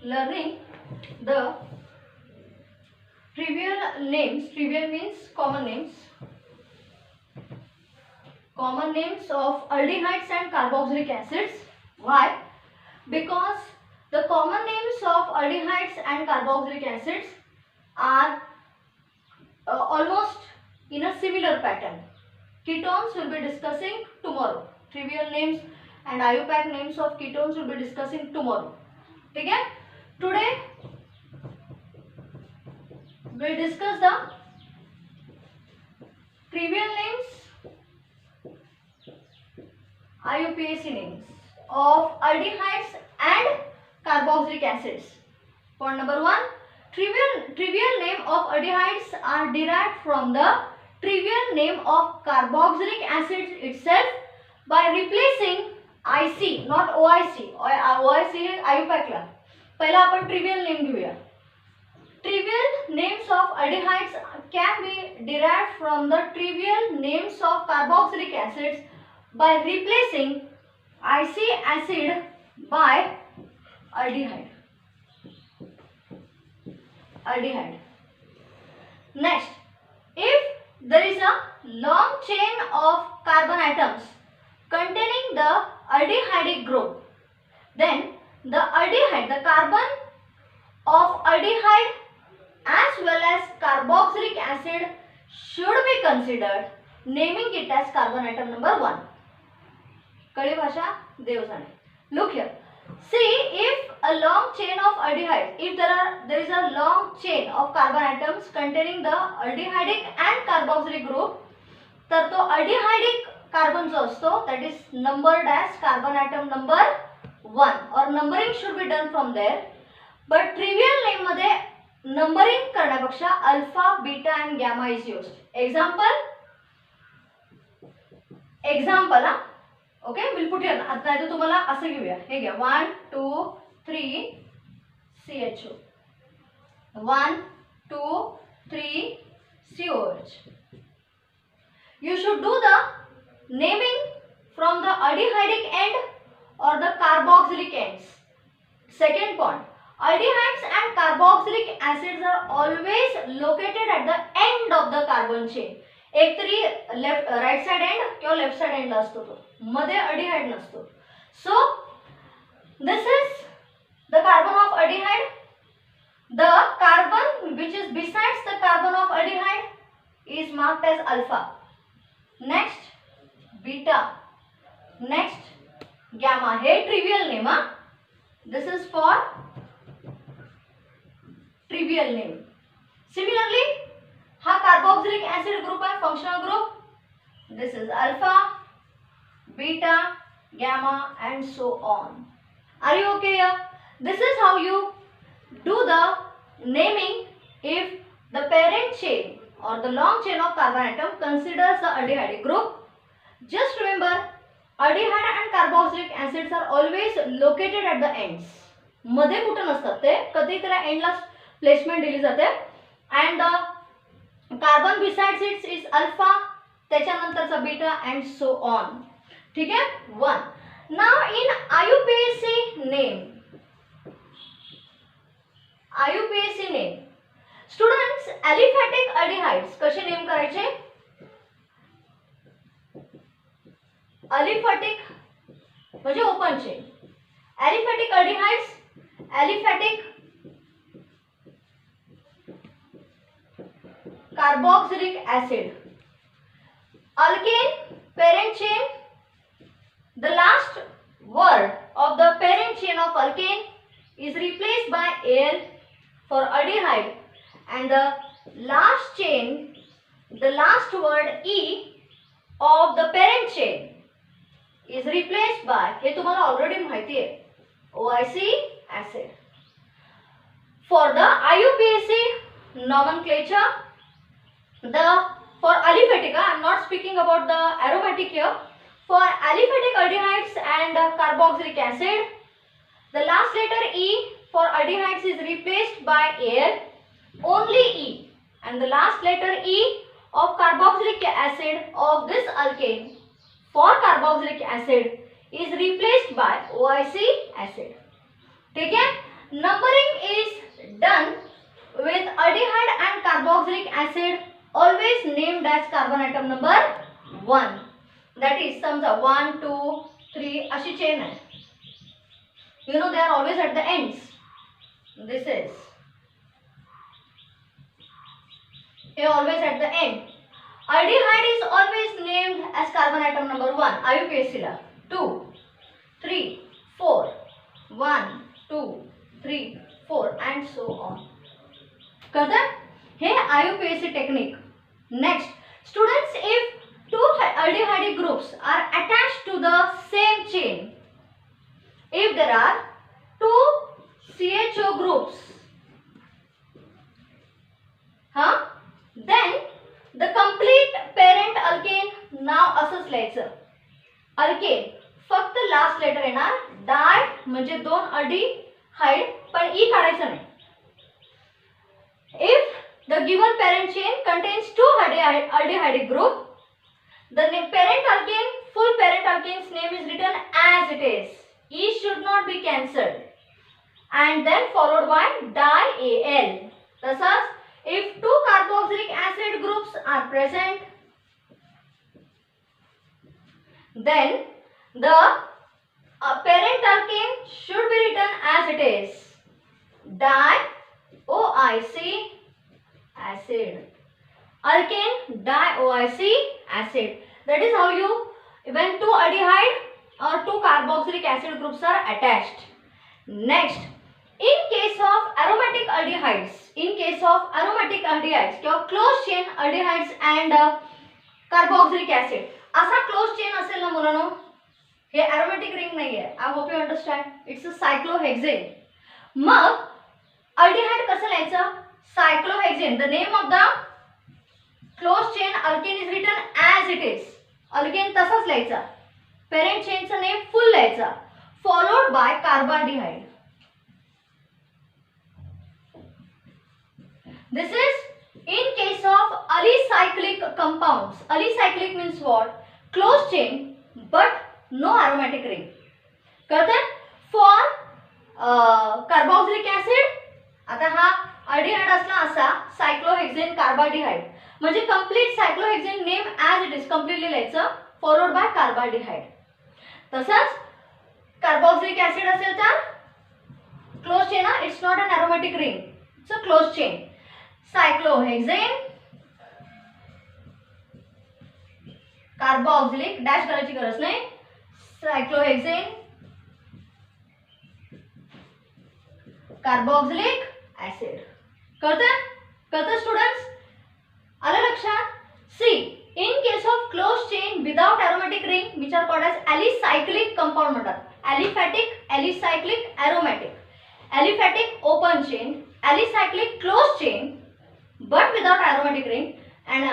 learning the trivial names. Trivial means common names. Common names of aldehydes and carboxylic acids. Why? Because the common names of aldehydes and carboxylic acids are almost in a similar pattern. Ketones will be discussing tomorrow. Trivial names and IUPAC names of ketones will be discussing tomorrow. Okay? Today we'll discuss the trivial names, IUPAC names of aldehydes and carboxylic acids. Point number 1. Trivial name of aldehydes are derived from the trivial name of carboxylic acid itself by replacing IC, not OIC. OIC IUPAC ला. पहिला आपण trivial name घेऊया. Trivial names of aldehydes can be derived from the trivial names of carboxylic acids by replacing IC acid by aldehyde. Next, if there is a long chain of carbon atoms containing the aldehydic group, then the carbon of aldehyde as well as carboxylic acid should be considered, naming it as carbon atom number 1. कळी भाषा देव जाणे. Look here. See, if a long chain of aldehyde, if there is a long chain of carbon atoms containing the aldehydic and carboxylic group, तर तो aldehydic carbon जो असतो that is numbered as carbon atom number 1 or numbering should be done from there. But trivial name मध्ये numbering करण्यापेक्षा alpha, beta and gamma is used. Example okay, we'll put here. आता इथे तुम्हाला असं घेऊया. हे घ्या 1 2 3 CHO 1 2 3 COH. You should do the naming from the aldehydic end or the carboxylic ends. Second point, aldehydes and carboxylic acids are always located at the end of the carbon chain. एक तरी right side end किंवा left side end ला असतो तो, मध्ये aldehyde नसतो. So this is the carbon of aldehyde. The carbon which is besides the carbon of aldehyde is marked as alpha. Next beta. Next gamma. Hey trivial name हा. This is for trivial name. Similarly, हा carboxylic acid group है, functional group. This is alpha, beta, gamma and so on. Are you okay here? This is how you do the naming if the parent chain or the long chain of carbon atom considers the aldehydic group. Just remember, aldehyde and carboxylic acids are always located at the ends. मध्ये कुठे नसतात ते, कधी त्याला एंडला placement दिली जाते. And the carbon besides it is alpha, त्याच्यानंतरचा beta and so on. ठीक है? 1. Now in IUPAC name, students, aliphatic aldehydes कसे नेम करायचे? Aliphatic म्हणजे open chain. Aliphatic aldehydes, aliphatic carboxylic acid. Alkane, parent chain. The last word of the parent chain of alkane is replaced by Al for aldehyde, and the last chain, the last word E of the parent chain is replaced by, हे तुम्हाला already माहिती आहे, OIC acid. For the IUPAC nomenclature, for aliphatic, I am not speaking about the aromatic here. For aliphatic aldehydes and carboxylic acid, the last letter E for aldehydes is replaced by Al, only E, and the last letter E of carboxylic acid of this alkane for carboxylic acid is replaced by OIC acid. ठीक है? Numbering is done with aldehyde and carboxylic acid, always named as carbon atom number 1. That is समजा 1, 2, 3 अशी chain आहे. You know they are always at the ends. This is here always at the end. Aldehyde is always named as carbon atom number 1. IUPAC La 2, 3, 4, 1, 2, 3, 4 and so on. कळतं? हे IUPAC technique. Next, students, if two aldehyde groups are attached to the same chain, if there are two CHO groups, then the complete parent alkane नाव असंच लिहायचं. Alkane फक्त last letter येणार. Di म्हणजे दोन aldehyde पण ई काढायचं नाही. If the given parent chain contains two aldehyde group, the parent alkane, full parent alkane's name is written as it is. E should not be cancelled and then followed by di-al. Thus, if two carboxylic acid groups are present, then the parent alkane should be written as it is. Di-OIC acid. Alkane di-OIC acid. That is how you, when two aldehyde or two carboxylic acid groups are attached. Next, in case of aromatic aldehydes, किंवा closed chain aldehydes and carboxylic acid, असा closed chain असेल ना मुलांनो, हे aromatic ring नाही आहे. I hope you understand. It's a cyclohexane. Mug aldehyde कसं लिहायचं? Cyclohexane. The name of the closed chain alkane is written as it is. Alkane तसाच लिहायचा. Parent chain चं name full लिहायचा. Followed by carbaldehyde. This is in case of alicyclic compounds. Alicyclic means what? Closed chain but no aromatic ring. कळतं? For carboxylic acid, आता हा aldehyde असला असा cyclohexane carbaldehyde. म्हणजे complete cyclohexane name as it is completely लिहायचं followed by carbaldehyde. तसंच carboxylic acid असेल तर closed chain, it's not an aromatic ring. It's a closed chain. Cyclohexane, carboxylic dash करायची गरज नाही. Cyclohexane, carboxylic acid. कळतं students? आलं लक्षात? See, in case of closed chain without aromatic ring, which are called as alicyclic compound म्हणतात. Aliphatic, alicyclic, aromatic. Aliphatic open chain, alicyclic closed chain but without aromatic ring, and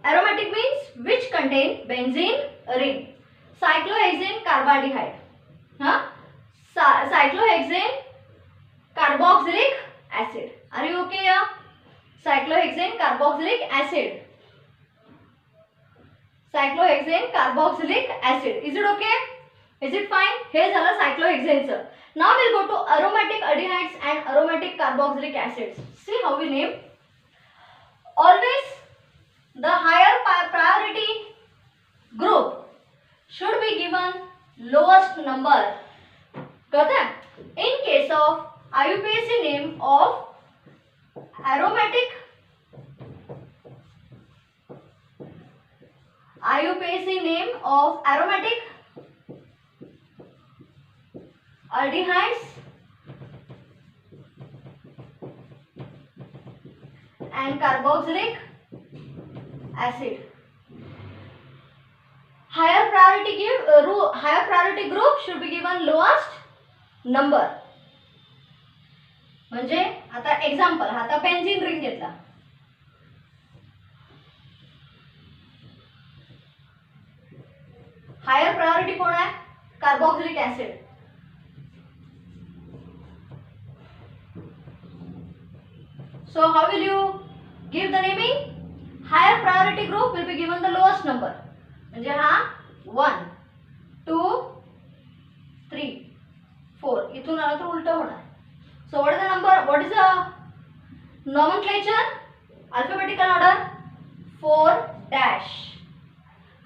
aromatic means which contain benzene ring. Cyclohexane carbaldehyde. Cyclohexane carboxylic acid. Are you okay here? Cyclohexane carboxylic acid. Cyclohexane carboxylic acid. Is it okay? Is it fine? हे झालं cyclohexane चं. Now we'll go to aromatic aldehydes and aromatic carboxylic acids. See how we name. Always the higher priority group should be given lowest number. कळतं? In case of IUPAC name of aromatic, IUPAC name of aromatic aldehydes and carboxylic acid. Higher priority group should be given lowest number. म्हणजे आता example, आता benzene ring घेतला. Higher priority कोण आहे? Carboxylic acid. So how will you give the naming? Higher priority group will be given the lowest number. म्हणजे हा 1, 2, 3, 4 इथून आला तर उलट होणार. Nomenclature, alphabetical order, 4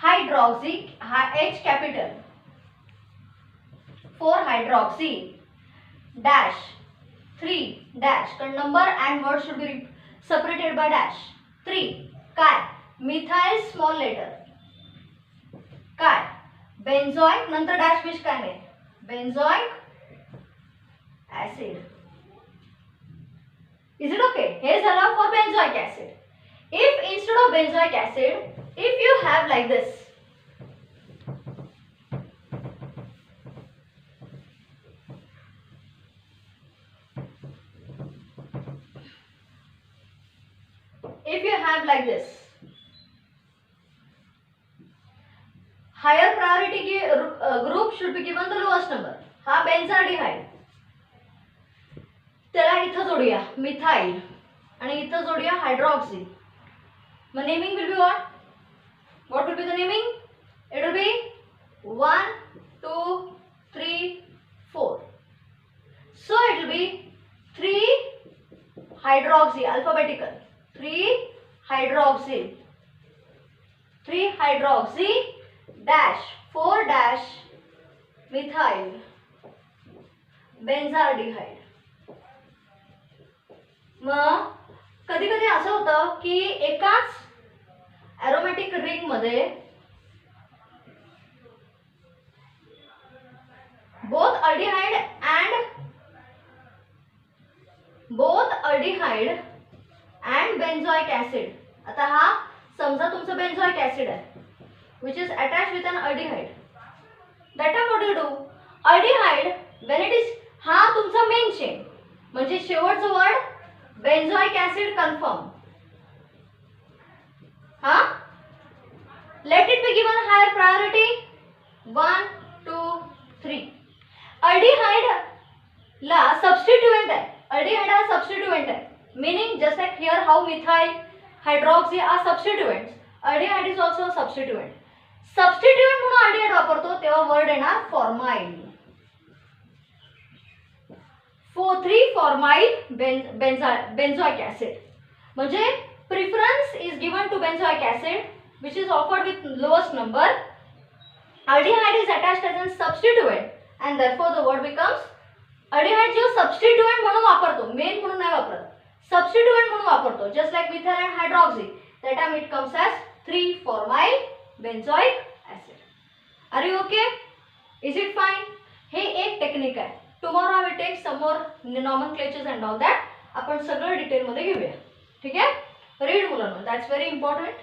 hydroxy, H capital, 4 hydroxy dash 3 dash, number and word should be separated by dash. 3 काय, methyl small letter, काय बेंझोइक, नंतर डॅश विश काय नाही, बेंझोइक ऍसिड. Is it okay? हे झालं for benzoic acid. If instead of benzoic acid, if you have like this, if you have like this, higher priority group should be given the lowest number. हा बेंझाडिहाइड, त्याला इथं जोडूया methyl आणि इथं जोडूया hydroxy. मग naming will be what will be the naming? It will be 1 2 3 4. So it will be 3 hydroxy, alphabetical, 3 hydroxy dash 4 dash methyl benzaldehyde. मग कधी कधी असं होतं की एकाच एरोमॅटिक रिंग मध्ये बोथ अल्डिहाइड अँड बेंझोइक ऍसिड. आता हा समजा तुमचं बेंझोइक ऍसिड आहे which is attached with an aldehyde. That time what do you do? Aldehyde when it is, हा तुमचा मेन चेन म्हणजे शेवटचं word benzoic acid confirm. Let it be given higher priority 1 2 3. Aldehyde La substituent आहे, aldehyde हा substituent आहे, meaning just like here how methyl, hydroxy are substituents, aldehyde is also a substituent. Substituent म्हणून aldehyde वापरतो तेव्हा word येणार formyl. 3-formyl benzoic acid. म्हणजे preference is given to benzoic acid which is offered with lowest number. Aldehyde is attached as a substituent and therefore the word becomes, aldehyde जो substituent म्हणून वापरतो, main म्हणून नाही वापरत, substituent म्हणून वापरतो, just like methyl and hydroxy, that time it comes as 3-formyl benzoic acid. Are you okay? Is it fine? हे एक technique आहे. Tomorrow I will take some more nomenclatures and all that. आपण सगळं detail मध्ये घेऊया. ठीक आहे? Read मुलांनो, that's very important.